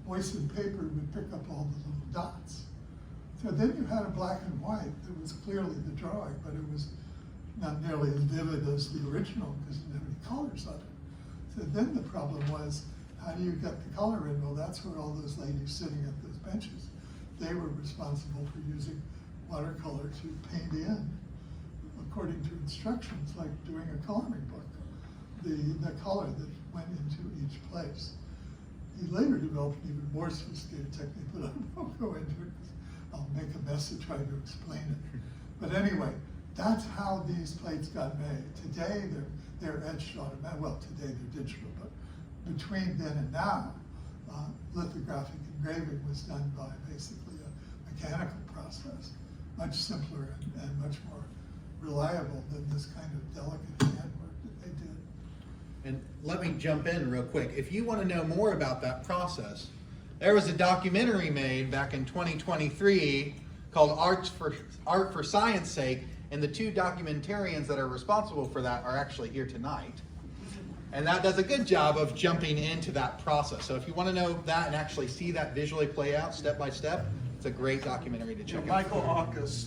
moistened paper would pick up all the little dots. So then you had a black and white that was clearly the drawing, but it was not nearly as vivid as the original because it didn't have any colors on it. So then the problem was, how do you get the color in? Well, that's where all those ladies sitting at those benches, they were responsible for using watercolor to paint in, according to instructions, like doing a coloring book, the color that went into each place. He later developed an even more sophisticated technique, but I won't go into it because I'll make a mess of trying to explain it. But anyway, that's how these plates got made. Today, they're etched automatically. Well, today they're digital, but between then and now, lithographic engraving was done by basically a mechanical process, much simpler and much more reliable than this kind of delicate handwork that they did. And let me jump in real quick. If you want to know more about that process, there was a documentary made back in 2023 called Art for Science Sake, and the two documentarians that are responsible for that are actually here tonight. And that does a good job of jumping into that process. So if you want to know that and actually see that visually play out step by step, it's a great documentary to check out. Michael Aukus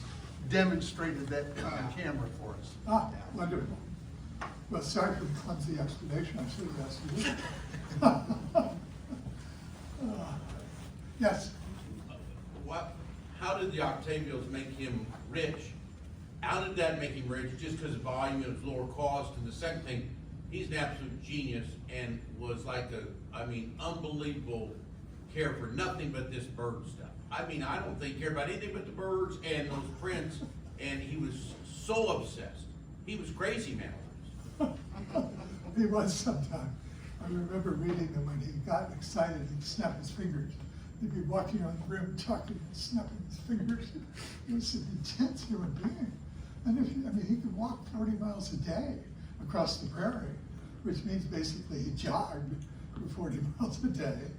demonstrated that on camera for us. Ah, wonderful. Well, sorry for the clumsy explanation. I should have asked you. Yes. How did the Octavios make him rich? How did that make him rich? Just because of volume and its lower cost? And the second thing, he's an absolute genius and was like unbelievable care for nothing but this bird stuff. I mean, I don't think he cared about anything but the birds and those prints, and he was so obsessed. He was crazy, man. He was sometime. I remember reading that when he got excited, he'd snap his fingers. He'd be walking around the room talking and snapping his fingers. He was an intense human being. And he could walk 40 miles a day across the prairie, which means basically he jogged for 40 miles a day,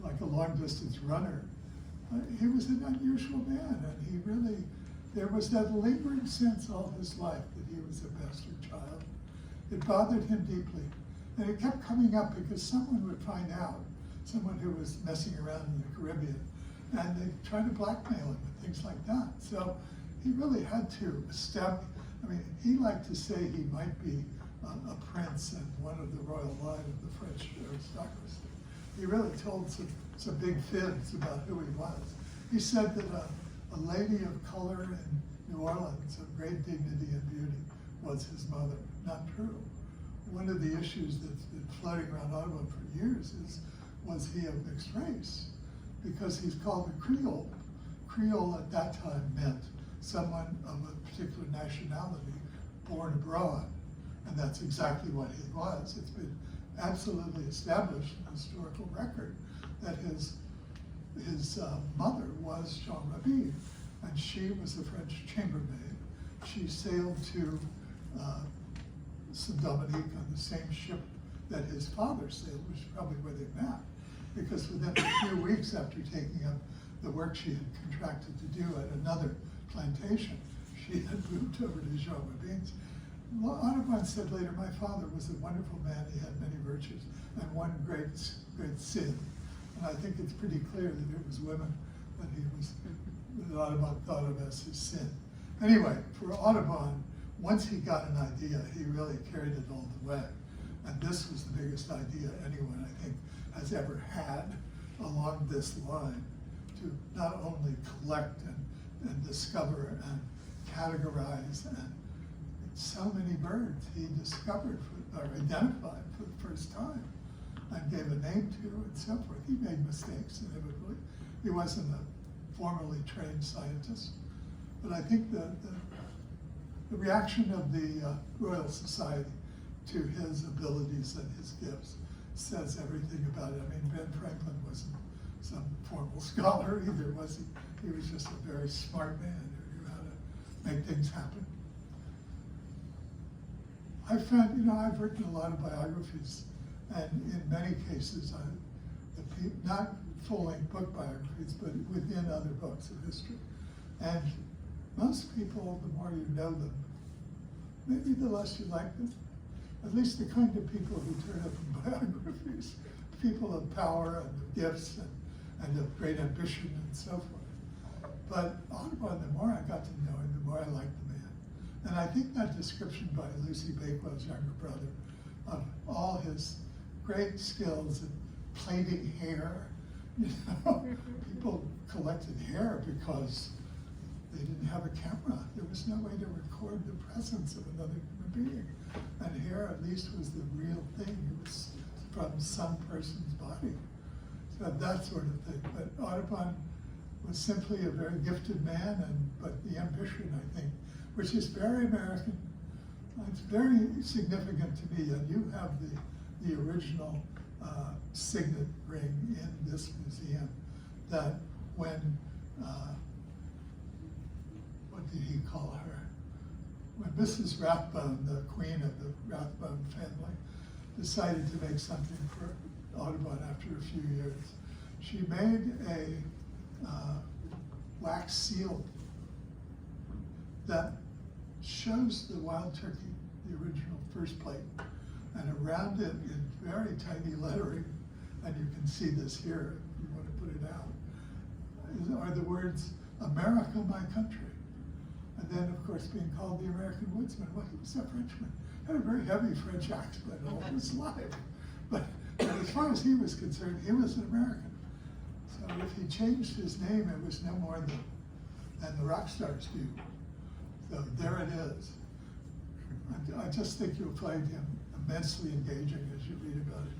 like a long distance runner. He was an unusual man, and he really, there was that lingering sense all his life that he was a bastard child. It bothered him deeply. And it kept coming up because someone would find out, someone who was messing around in the Caribbean, and they'd try to blackmail him and things like that. So he really had to establish, I mean, he liked to say he might be a prince and one of the royal line of the French aristocracy. He really told some big fibs about who he was. He said that a lady of color in New Orleans of great dignity and beauty was his mother. Not true. One of the issues that's been floating around Audubon for years was he of mixed race? Because he's called a Creole. Creole at that time meant someone of a particular nationality born abroad. And that's exactly what he was. It's been absolutely established in historical record that his mother was Jean Rabide, and she was a French chambermaid. She sailed to Saint Dominique on the same ship that his father sailed, which is probably where they met, because within a few weeks after taking up the work she had contracted to do at another plantation, she had moved over to Jean Rabine's. Well, Audubon said later, my father was a wonderful man, he had many virtues, and one great sin. And I think it's pretty clear that it was women that Audubon thought of as his sin. Anyway, for Audubon, once he got an idea, he really carried it all the way. And this was the biggest idea anyone, I think, has ever had along this line, to not only collect and discover and categorize and so many birds he discovered or identified for the first time and gave a name to and so forth. He made mistakes inevitably. He wasn't a formally trained scientist. But I think the reaction of the Royal Society to his abilities and his gifts says everything about it. I mean, Ben Franklin wasn't some formal scholar either, was he? He was just a very smart man who knew how to make things happen. I found, I've written a lot of biographies, and in many cases, not full-length book biographies, but within other books of history. And most people, the more you know them, maybe the less you like them. At least the kind of people who turn up in biographies, people of power and of gifts and of great ambition and so forth. But Audubon, the more I got to know him, the more I liked the man. And I think that description by Lucy Bakewell's younger brother of all his great skills in plaiting hair, people collected hair because they didn't have a camera. There was no way to record the presence of another human being. And hair at least was the real thing. It was from some person's body. So that sort of thing. But Audubon was simply a very gifted man, but the ambition, I think, which is very American. It's very significant to me, and you have the original signet ring in this museum, that when, what did he call her? When Mrs. Rathbone, the queen of the Rathbone family, decided to make something for Audubon after a few years, she made a wax seal that shows the wild turkey, the original first plate, and around it in very tiny lettering, and you can see this here if you want to put it out, are the words, "America, my country." And then, of course, being called the American Woodsman. Well, he was a Frenchman, had a very heavy French accent all his life. But as far as he was concerned, he was an American. So if he changed his name, it was no more than the rock stars do. So there it is. I just think you'll find him immensely engaging as you read about it.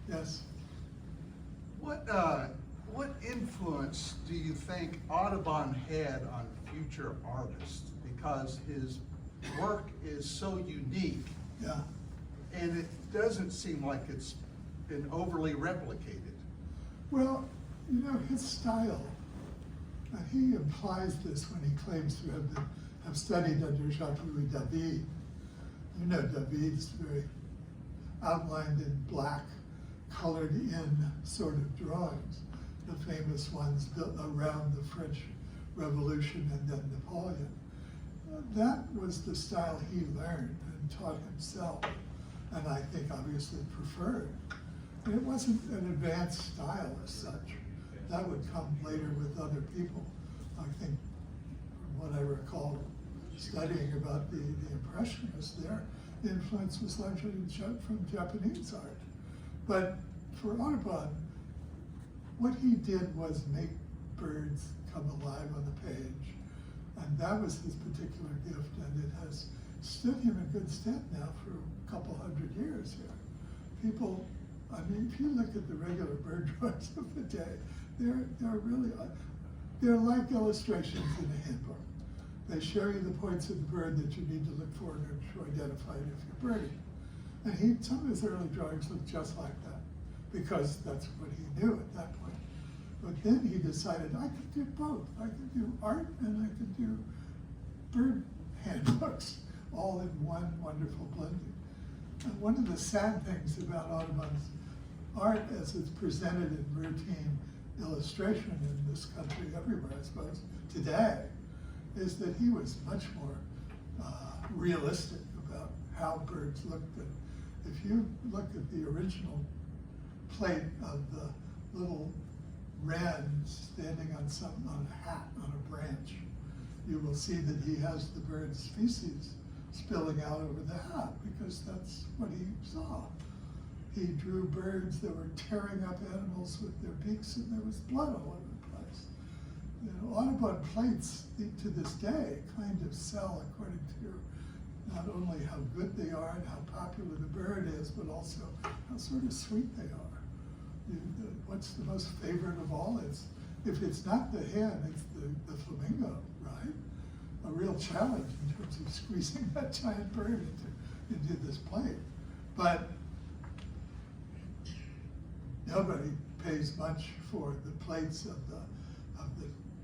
Yes? What influence do you think Audubon had on future artists? Because his work is so unique, Yeah. and it doesn't seem like it's been overly replicated. Well, his style, and he implies this when he claims to have studied under Jacques-Louis David. David's very outlined in black, colored in sort of drawings, the famous ones built around the French Revolution and then Napoleon. That was the style he learned and taught himself, and I think obviously preferred. And it wasn't an advanced style as such. That would come later with other people. I think what I recall studying about the Impressionists, their influence was largely from Japanese art. But for Audubon, what he did was make birds come alive on the page. And that was his particular gift, and it has stood him in good stead now for a couple hundred years here. People, I mean, if you look at the regular bird drawings of the day, they're really, they're like illustrations in a handbook. They show you the points of the bird that you need to look for to identify it if you're birding. And some of his early drawings look just like that, because that's what he knew at that point. But then he decided, I could do both. I could do art and I could do bird handbooks, all in one wonderful blending. And one of the sad things about Audubon's art as it's presented in routine illustration in this country, everywhere I suppose, today, is that he was much more realistic about how birds looked. And if you look at the original plate of the little wren standing on a hat on a branch, you will see that he has the bird's feces spilling out over the hat, because that's what he saw. He drew birds that were tearing up animals with their beaks, and there was blood all over the place. You know, Audubon plates to this day kind of sell according to not only how good they are and how popular the bird is, but also how sort of sweet they are. What's the most favorite of all? If it's not the hen, it's the flamingo, right? A real challenge in terms of squeezing that giant bird into this plate. But nobody pays much for the plates of the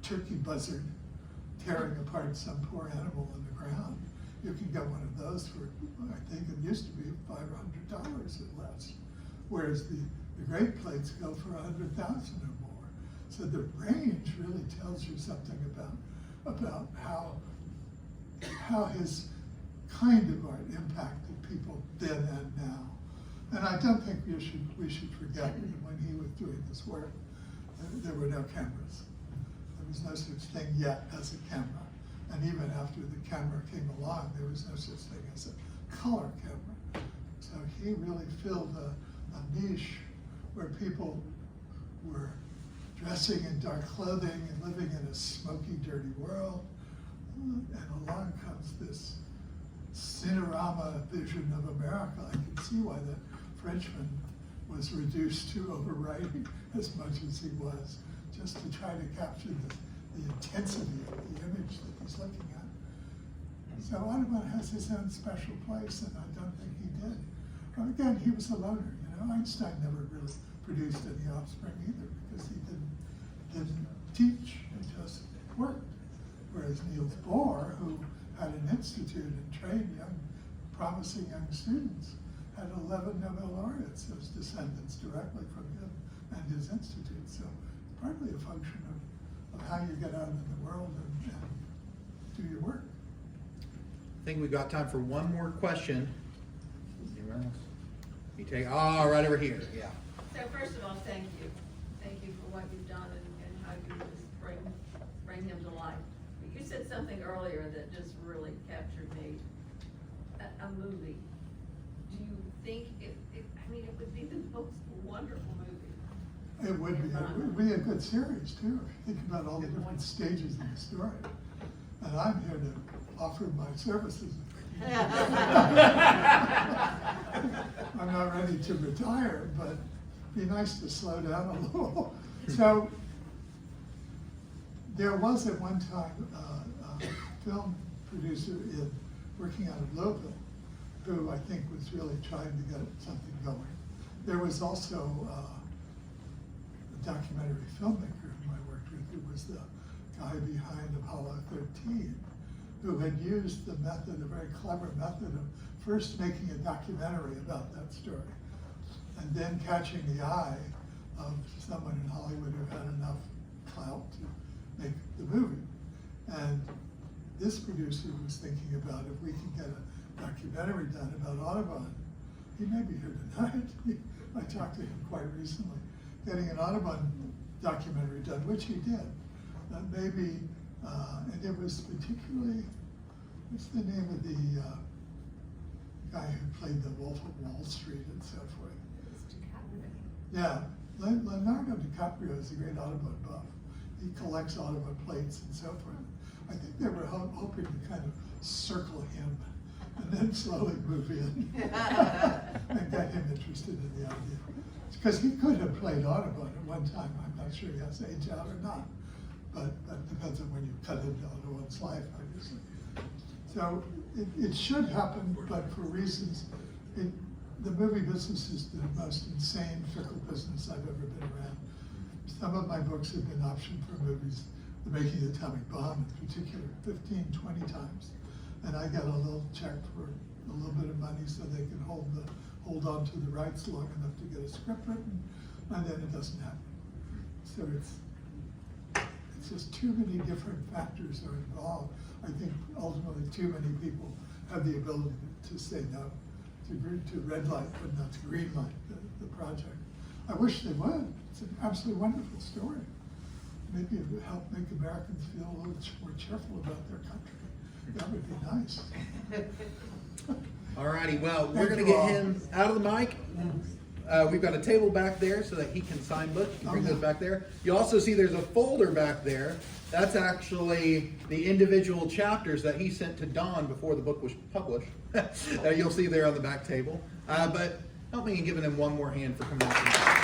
turkey buzzard tearing apart some poor animal on the ground. You can get one of those for, I think it used to be $500 or less, whereas the great plates go for 100,000 or more. So the range really tells you something about how his kind of art impacted people then and now. And I don't think we should forget that when he was doing this work, there were no cameras. There was no such thing yet as a camera. And even after the camera came along, there was no such thing as a color camera. So he really filled a niche where people were dressing in dark clothing and living in a smoky, dirty world. And along comes this cinerama vision of America. I can see why the Frenchman was reduced to overwriting as much as he was, just to try to capture the intensity of the image that he's looking at. So Audubon has his own special place, and I don't think he did. But again, he was a loner. Einstein never really produced any offspring either, because he didn't teach, he just worked. Whereas Niels Bohr, who had an institute and trained promising young students, had 11 Nobel laureates as descendants directly from him and his institute. So it's partly a function of how you get out in the world and do your work. I think we've got time for one more question. Anyone else? You take, right over here, yeah. So first of all, thank you. Thank you for what you've done and how you just bring him to life. But you said something earlier that just really captured me. A movie. Do you think it would be the most wonderful movie? It would be. It would be a good series too, if you think about all the different stages in the story. And I'm here to offer my services. I'm not ready to retire, but it'd be nice to slow down a little. So there was at one time a film producer working out of Louisville who I think was really trying to get something going. There was also a documentary filmmaker whom I worked with, who was the guy behind Apollo 13, who had used the method, a very clever method of first making a documentary about that story, and then catching the eye of someone in Hollywood who had enough clout to make the movie. And this producer was thinking about, if we can get a documentary done about Audubon, he may be here tonight. I talked to him quite recently, getting an Audubon documentary done, which he did. That maybe And it was particularly, what's the name of the guy who played the Wolf of Wall Street and so forth? Yeah, Leonardo DiCaprio is a great Audubon buff. He collects Audubon plates and so forth. I think they were hoping to kind of circle him and then slowly move in and get him interested in the idea. Because he could have played Audubon at one time. I'm not sure he has age out or not, but that depends on when you cut into Audubon's life, obviously. So it should happen, but for reasons, the movie business is the most insane, fickle business I've ever been around. Some of my books have been optioned for movies, The Making of the Atomic Bomb in particular, 15, 20 times. And I got a little check for a little bit of money so they can hold on to the rights long enough to get a script written, and then it doesn't happen. So it's just too many different factors are involved. I think ultimately too many people have the ability to say no, to red light, but not to green light the project. I wish they would. It's an absolutely wonderful story. Maybe it would help make Americans feel a little more cheerful about their country. That would be nice. Alrighty, well, we're Thank gonna you get all. him out of the mic. We've got a table back there so that he can sign books. You can bring those back there. You also see there's a folder back there. That's actually the individual chapters that he sent to Don before the book was published. You'll see there on the back table. But help me in giving him one more hand for coming out.